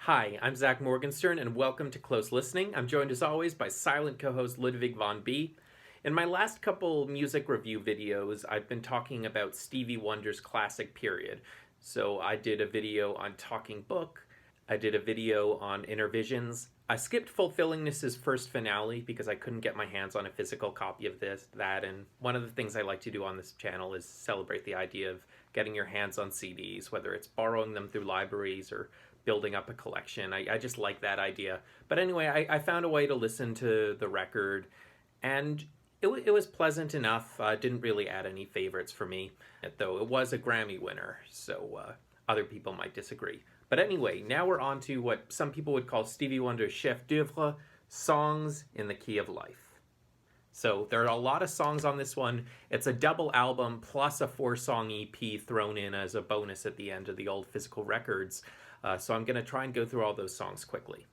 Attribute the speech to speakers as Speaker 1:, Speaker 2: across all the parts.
Speaker 1: Hi, I'm Zach Morgenstern, and welcome to Close Listening. I'm joined as always by silent co-host Ludwig von B. In my last couple music review videos, I've been talking about Stevie Wonder's classic period. So I did a video on Talking Book, I did a video on Intervisions. I skipped Fulfillingness's first finale because I couldn't get my hands on a physical copy of that, and one of the things I like to do on this channel is celebrate the idea of getting your hands on CDs, whether it's borrowing them through libraries or building up a collection. I just like that idea. But anyway, I found a way to listen to the record, and it was pleasant enough. Didn't really add any favorites for me, though it was a Grammy winner, so other people might disagree. But anyway, now we're on to what some people would call Stevie Wonder's chef d'oeuvre, Songs in the Key of Life. So there are a lot of songs on this one. It's a double album plus a 4-song EP thrown in as a bonus at the end of the old physical records. So I'm going to try and go through all those songs quickly.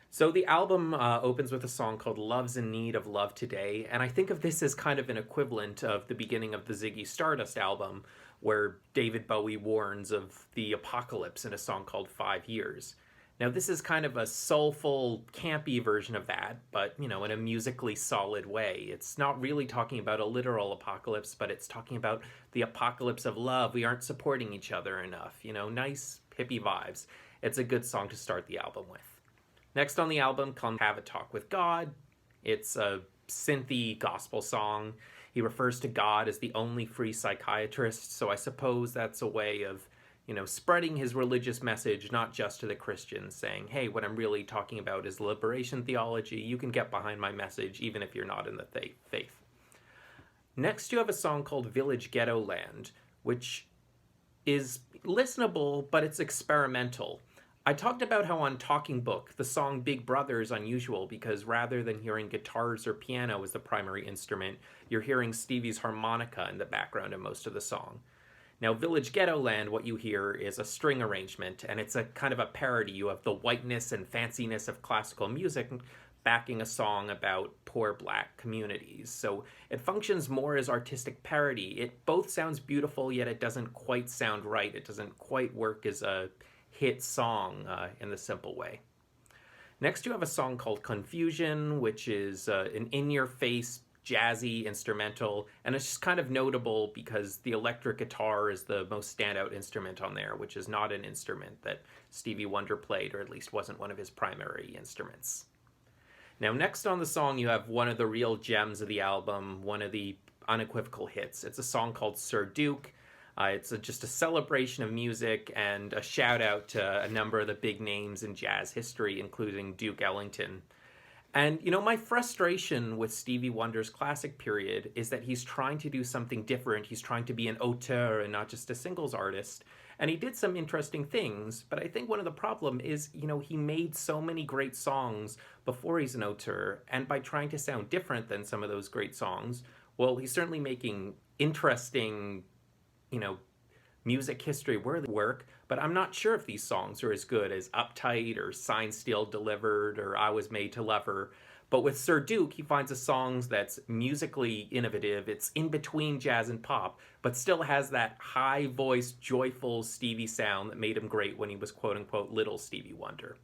Speaker 1: So the album opens with a song called Love's in Need of Love Today, and I think of this as kind of an equivalent of the beginning of the Ziggy Stardust album, where David Bowie warns of the apocalypse in a song called 5 Years. Now this is kind of a soulful, campy version of that, but, in a musically solid way. It's not really talking about a literal apocalypse, but it's talking about the apocalypse of love. We aren't supporting each other enough, nice hippie vibes. It's a good song to start the album with. Next on the album comes Have a Talk with God. It's a synthy gospel song. He refers to God as the only free psychiatrist, so I suppose that's a way of, spreading his religious message, not just to the Christians, saying, hey, what I'm really talking about is liberation theology. You can get behind my message even if you're not in the faith. Next, you have a song called Village Ghetto Land, which is listenable, but it's experimental. I talked about how on Talking Book, the song Big Brother is unusual because rather than hearing guitars or piano as the primary instrument, you're hearing Stevie's harmonica in the background in most of the song. Now, Village Ghetto Land, what you hear is a string arrangement, and it's a kind of a parody. You have the whiteness and fanciness of classical music backing a song about poor black communities. So it functions more as artistic parody. It both sounds beautiful, yet it doesn't quite sound right. It doesn't quite work as a hit song in the simple way. Next, you have a song called Confusion, which is an in-your-face, jazzy instrumental, and it's just kind of notable because the electric guitar is the most standout instrument on there, which is not an instrument that Stevie Wonder played, or at least wasn't one of his primary instruments. Now, next on the song, you have one of the real gems of the album, one of the unequivocal hits. It's a song called Sir Duke. It's just a celebration of music and a shout out to a number of the big names in jazz history, including Duke Ellington. And, my frustration with Stevie Wonder's classic period is that he's trying to do something different. He's trying to be an auteur and not just a singles artist. And he did some interesting things, but I think one of the problem is, he made so many great songs before he's an auteur, and by trying to sound different than some of those great songs, well, he's certainly making interesting, music history worthy work, but I'm not sure if these songs are as good as Uptight or Sign Still Delivered or I Was Made to Love Her. But with Sir Duke, he finds a song that's musically innovative. It's in between jazz and pop, but still has that high-voiced, joyful Stevie sound that made him great when he was quote-unquote little Stevie Wonder.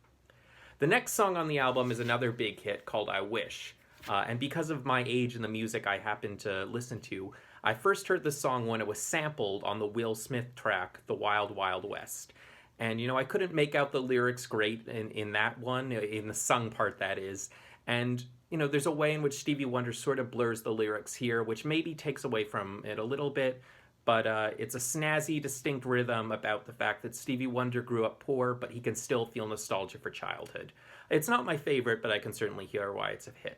Speaker 1: The next song on the album is another big hit called I Wish. And because of my age and the music I happen to listen to, I first heard this song when it was sampled on the Will Smith track, The Wild Wild West. And, I couldn't make out the lyrics great in that one, in the sung part that is. And, there's a way in which Stevie Wonder sort of blurs the lyrics here, which maybe takes away from it a little bit. But it's a snazzy, distinct rhythm about the fact that Stevie Wonder grew up poor, but he can still feel nostalgia for childhood. It's not my favorite, but I can certainly hear why it's a hit.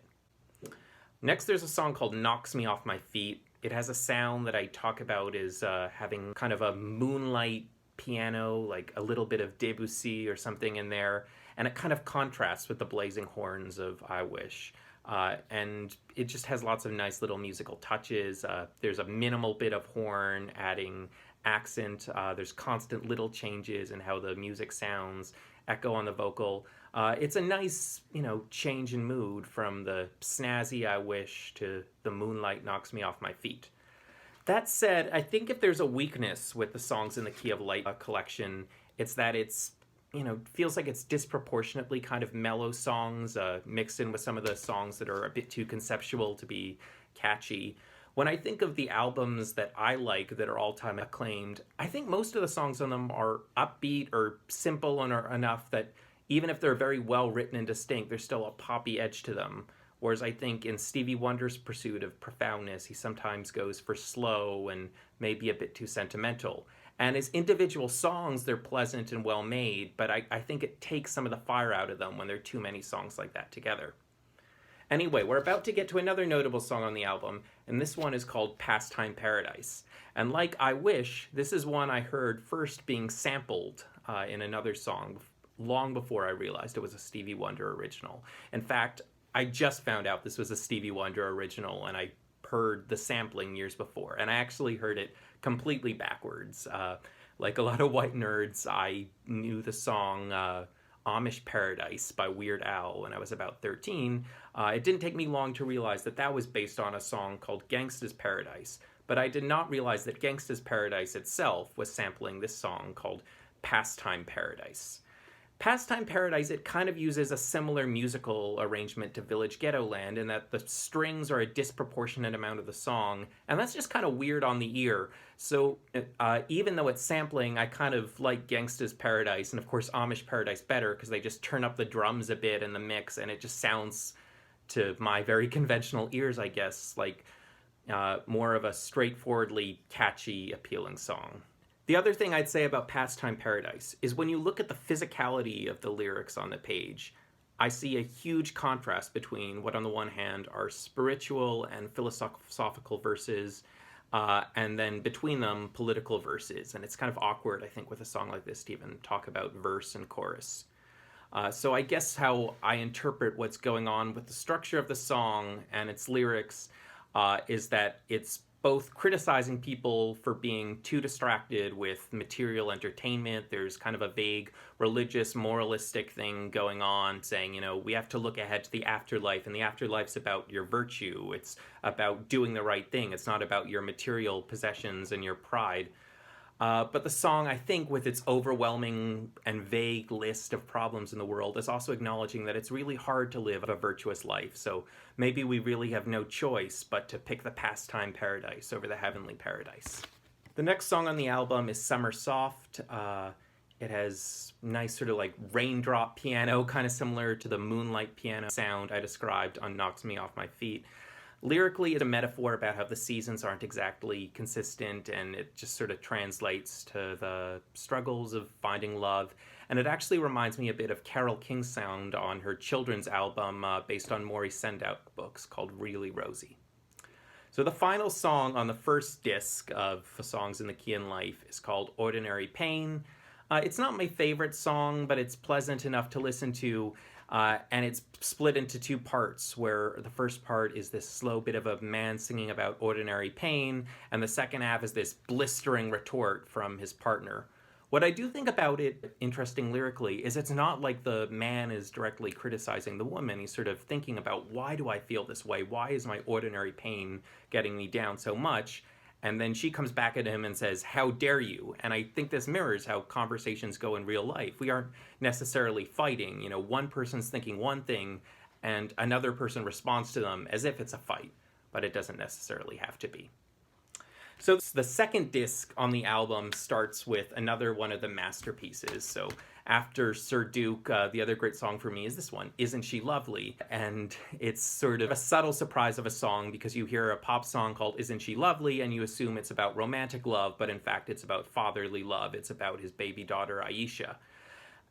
Speaker 1: Next, there's a song called Knocks Me Off My Feet. It has a sound that I talk about as having kind of a moonlight piano, like a little bit of Debussy or something in there, and it kind of contrasts with the blazing horns of I Wish. And it just has lots of nice little musical touches. There's a minimal bit of horn adding accent. There's constant little changes in how the music sounds, echo on the vocal. It's a nice, change in mood from the snazzy I Wish to the moonlight knocks me off my feet. That said, I think if there's a weakness with the Songs in the Key of Light collection, it's that it's feels like it's disproportionately kind of mellow songs mixed in with some of the songs that are a bit too conceptual to be catchy. When I think of the albums that I like that are all-time acclaimed, I think most of the songs on them are upbeat or simple and are enough that even if they're very well written and distinct, there's still a poppy edge to them. Whereas I think in Stevie Wonder's pursuit of profoundness, he sometimes goes for slow and maybe a bit too sentimental. And his individual songs, they're pleasant and well made, but I think it takes some of the fire out of them when there are too many songs like that together. Anyway, we're about to get to another notable song on the album, and this one is called Pastime Paradise. And like I Wish, this is one I heard first being sampled in another song long before I realized it was a Stevie Wonder original. In fact, I just found out this was a Stevie Wonder original, and I heard the sampling years before, and I actually heard it completely backwards. Like a lot of white nerds, I knew the song Amish Paradise by Weird Al when I was about 13. It didn't take me long to realize that that was based on a song called Gangsta's Paradise, but I did not realize that Gangsta's Paradise itself was sampling this song called Pastime Paradise. Pastime Paradise, it kind of uses a similar musical arrangement to Village Ghetto Land in that the strings are a disproportionate amount of the song, and that's just kind of weird on the ear. So even though it's sampling, I kind of like Gangsta's Paradise and of course Amish Paradise better because they just turn up the drums a bit in the mix and it just sounds, to my very conventional ears, I guess, like more of a straightforwardly catchy, appealing song. The other thing I'd say about Pastime Paradise is when you look at the physicality of the lyrics on the page, I see a huge contrast between what on the one hand are spiritual and philosophical verses, and then between them political verses. And it's kind of awkward, I think, with a song like this to even talk about verse and chorus. So I guess how I interpret what's going on with the structure of the song and its lyrics is that it's both criticizing people for being too distracted with material entertainment. There's kind of a vague religious, moralistic thing going on, saying, we have to look ahead to the afterlife, and the afterlife's about your virtue. It's about doing the right thing. It's not about your material possessions and your pride. But the song, I think, with its overwhelming and vague list of problems in the world, is also acknowledging that it's really hard to live a virtuous life. So maybe we really have no choice but to pick the pastime paradise over the heavenly paradise. The next song on the album is Summersoft. It has nice sort of like raindrop piano, kind of similar to the moonlight piano sound I described on Knocks Me Off My Feet. Lyrically, it's a metaphor about how the seasons aren't exactly consistent, and it just sort of translates to the struggles of finding love. And it actually reminds me a bit of Carole King's sound on her children's album based on Maury Sendout books called Really Rosie. So the final song on the first disc of Songs in the Key in Life is called Ordinary Pain. It's not my favorite song, but it's pleasant enough to listen to. And it's split into two parts, where the first part is this slow bit of a man singing about ordinary pain, and the second half is this blistering retort from his partner. What I do think about it, interesting lyrically, is it's not like the man is directly criticizing the woman. He's sort of thinking about, why do I feel this way? Why is my ordinary pain getting me down so much? And then she comes back at him and says, how dare you? And I think this mirrors how conversations go in real life. We aren't necessarily fighting. One person's thinking one thing and another person responds to them as if it's a fight, but it doesn't necessarily have to be. So the second disc on the album starts with another one of the masterpieces. So after Sir Duke, the other great song for me is this one, Isn't She Lovely? And it's sort of a subtle surprise of a song because you hear a pop song called Isn't She Lovely? And you assume it's about romantic love, but in fact it's about fatherly love. It's about his baby daughter, Aisha.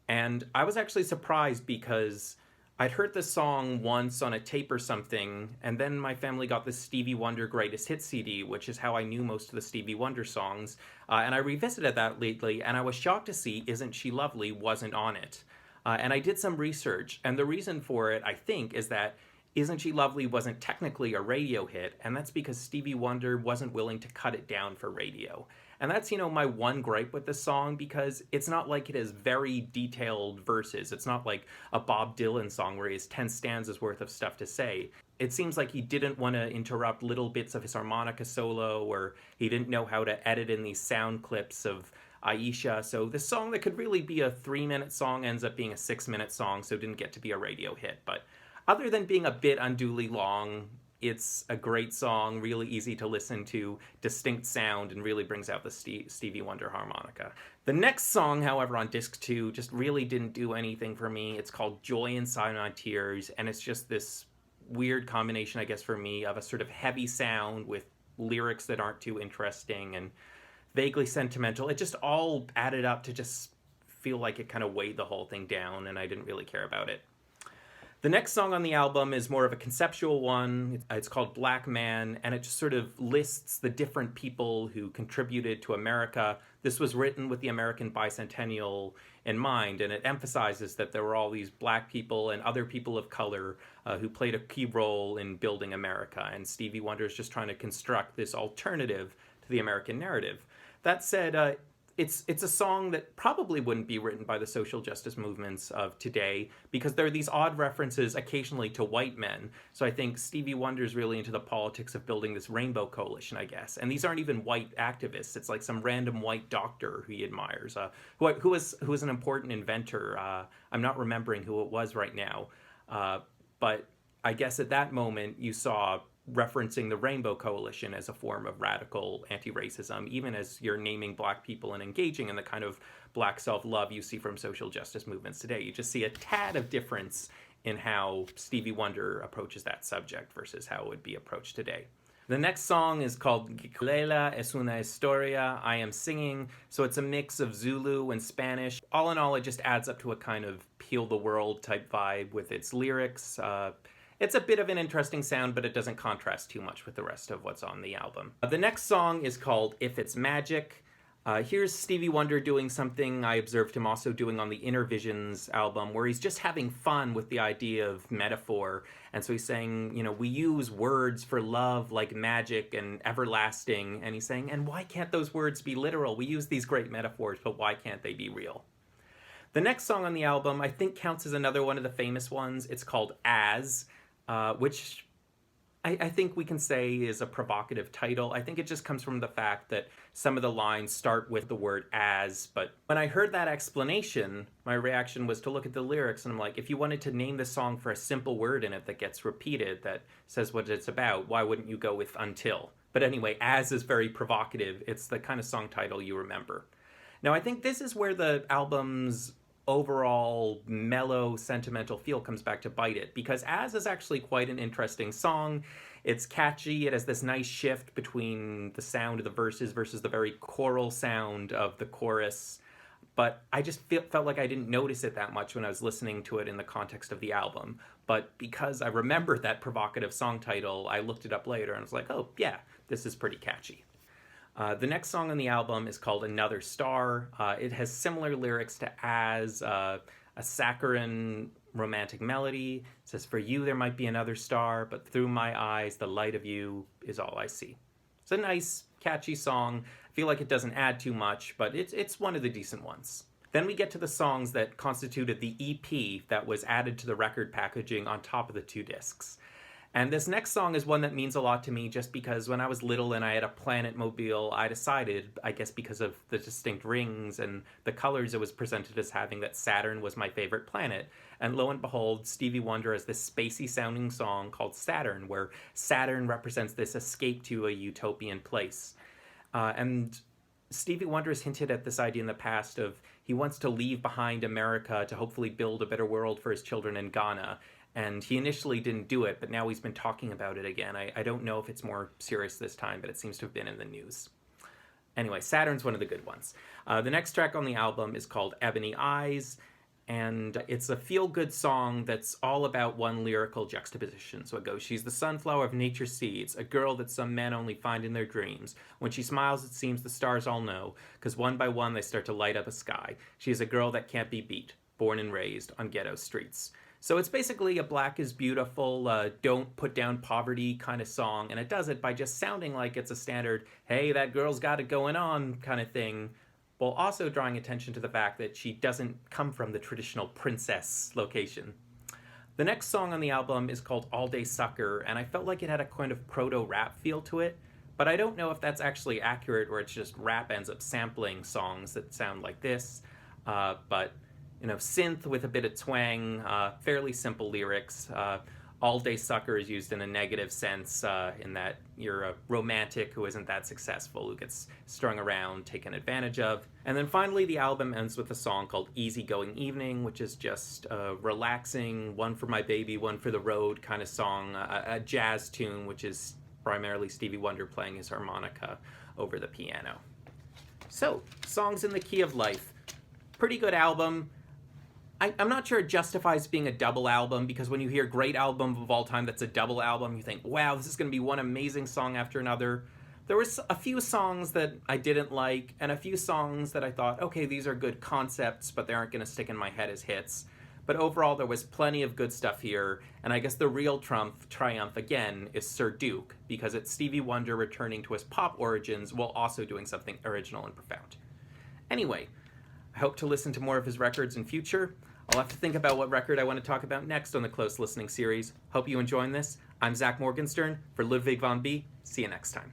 Speaker 1: And I was actually surprised because I'd heard this song once on a tape or something, and then my family got the Stevie Wonder Greatest Hits CD, which is how I knew most of the Stevie Wonder songs, and I revisited that lately, and I was shocked to see Isn't She Lovely wasn't on it. And I did some research, and the reason for it, I think, is that Isn't She Lovely wasn't technically a radio hit, and that's because Stevie Wonder wasn't willing to cut it down for radio. And that's, my one gripe with this song, because it's not like it has very detailed verses. It's not like a Bob Dylan song where he has 10 stanzas worth of stuff to say. It seems like he didn't want to interrupt little bits of his harmonica solo, or he didn't know how to edit in these sound clips of Aisha. So this song that could really be a 3-minute song ends up being a 6-minute song, so it didn't get to be a radio hit. But other than being a bit unduly long, it's a great song, really easy to listen to, distinct sound, and really brings out the Stevie Wonder harmonica. The next song, however, on disc 2 just really didn't do anything for me. It's called Joy Inside My Tears, and it's just this weird combination, I guess, for me, of a sort of heavy sound with lyrics that aren't too interesting and vaguely sentimental. It just all added up to just feel like it kind of weighed the whole thing down, and I didn't really care about it. The next song on the album is more of a conceptual one. It's called Black Man, and it just sort of lists the different people who contributed to America. This was written with the American bicentennial in mind, and it emphasizes that there were all these black people and other people of color who played a key role in building America, and Stevie Wonder is just trying to construct this alternative to the American narrative. That said, it's a song that probably wouldn't be written by the social justice movements of today because there are these odd references occasionally to white men. So I think Stevie Wonder's really into the politics of building this rainbow coalition, I guess. And these aren't even white activists. It's like some random white doctor who he admires, who was an important inventor. I'm not remembering who it was right now. But I guess at that moment you saw referencing the Rainbow Coalition as a form of radical anti-racism, even as you're naming black people and engaging in the kind of black self-love you see from social justice movements today. You just see a tad of difference in how Stevie Wonder approaches that subject versus how it would be approached today. The next song is called Ghetto es una historia, I am singing. So it's a mix of Zulu and Spanish. All in all, it just adds up to a kind of Heal the World type vibe with its lyrics. It's a bit of an interesting sound, but it doesn't contrast too much with the rest of what's on the album. The next song is called If It's Magic. Here's Stevie Wonder doing something I observed him also doing on the Inner Visions album, where he's just having fun with the idea of metaphor. And so he's saying, you know, we use words for love like magic and everlasting. And he's saying, and why can't those words be literal? We use these great metaphors, but why can't they be real? The next song on the album, I think, counts as another one of the famous ones. It's called As. Which I think we can say is a provocative title. I think it just comes from the fact that some of the lines start with the word as, but when I heard that explanation, my reaction was to look at the lyrics and I'm like, if you wanted to name the song for a simple word in it that gets repeated, that says what it's about, why wouldn't you go with until? But anyway, as is very provocative. It's the kind of song title you remember. Now, I think this is where the album's overall mellow, sentimental feel comes back to bite it, because As is actually quite an interesting song. It's catchy. It has this nice shift between the sound of the verses versus the very choral sound of the chorus. But I just felt like I didn't notice it that much when I was listening to it in the context of the album. But because I remembered that provocative song title, I looked it up later and was like, oh, yeah, this is pretty catchy. The next song on the album is called Another Star. It has similar lyrics to As, a saccharine romantic melody. It says, for you there might be another star, but through my eyes the light of you is all I see. It's a nice, catchy song. I feel like it doesn't add too much, but it's one of the decent ones. Then we get to the songs that constituted the EP that was added to the record packaging on top of the 2 discs. And this next song is one that means a lot to me just because when I was little and I had a Planet Mobile, I decided, I guess because of the distinct rings and the colors it was presented as having, that Saturn was my favorite planet. And lo and behold, Stevie Wonder has this spacey sounding song called Saturn, where Saturn represents this escape to a utopian place. And Stevie Wonder has hinted at this idea in the past of he wants to leave behind America to hopefully build a better world for his children in Ghana. And he initially didn't do it, but now he's been talking about it again. I don't know if it's more serious this time, but it seems to have been in the news. Anyway, Saturn's one of the good ones. The next track on the album is called Ebony Eyes, and it's a feel-good song that's all about one lyrical juxtaposition. So it goes, she's the sunflower of nature's seeds, a girl that some men only find in their dreams. When she smiles, it seems the stars all know, because one by one they start to light up a sky. She is a girl that can't be beat, born and raised on ghetto streets. So it's basically a black is beautiful, don't put down poverty kind of song, and it does it by just sounding like it's a standard, hey, that girl's got it going on kind of thing, while also drawing attention to the fact that she doesn't come from the traditional princess location. The next song on the album is called All Day Sucker, and I felt like it had a kind of proto-rap feel to it, but I don't know if that's actually accurate or it's just rap ends up sampling songs that sound like this. But synth with a bit of twang, fairly simple lyrics. All Day Sucker is used in a negative sense, in that you're a romantic who isn't that successful, who gets strung around, taken advantage of. And then finally, the album ends with a song called Easygoing Evening, which is just a relaxing, one for my baby, one for the road kind of song, a jazz tune, which is primarily Stevie Wonder playing his harmonica over the piano. So, Songs in the Key of Life. Pretty good album. I'm not sure it justifies being a double album, because when you hear great album of all time that's a double album, you think, wow, this is going to be one amazing song after another. There was a few songs that I didn't like, and a few songs that I thought, okay, these are good concepts, but they aren't going to stick in my head as hits. But overall, there was plenty of good stuff here, and I guess the real triumph again is Sir Duke, because it's Stevie Wonder returning to his pop origins while also doing something original and profound. Anyway, I hope to listen to more of his records in future. I'll have to think about what record I want to talk about next on the Close Listening series. Hope you enjoyed this. I'm Zach Morgenstern for Ludwig von B. See you next time.